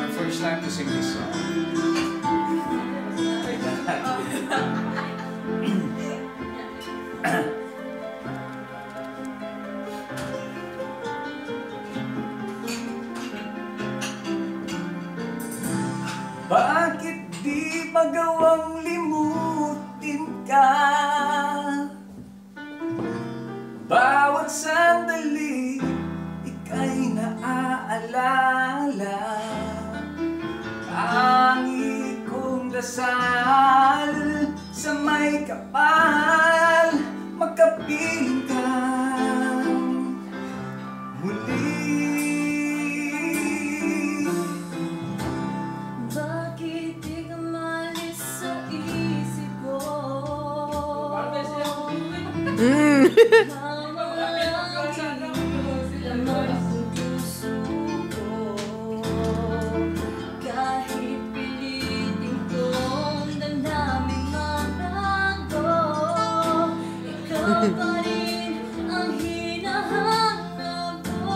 my first time to sing this song. Bakit di magawang limutin ka? Bawat sandali, ika'y naaalala. Tangi kong dasal sa may kapal, magkapiling ka muli. Kahit pilitin kong damdaming magbago, ikaw pa rin ang hinahanap ko.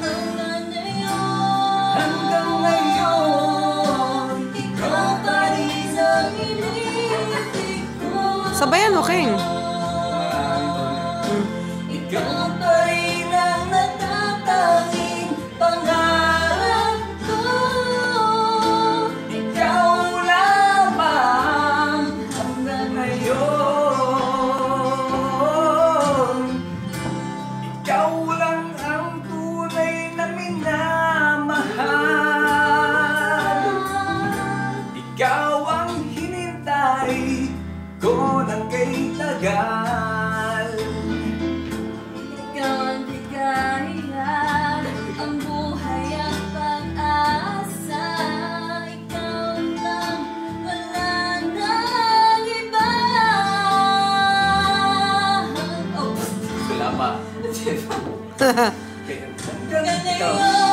Hanggang ngayon, ikaw pa rin ang iniisip ko. Sabayan mo, King. Ikaw pa rin ang natatanging pangarap ko. Ikaw lamang hanggang ngayon. Ikaw lang ang tunay na minamahal. Ikaw ang hinintay ko ng kay tagal. Ikaw ang ligaya, ang buhay at pag-asa. Ikaw lang, wala nang iba. Wala pa. Hanggang ngayon,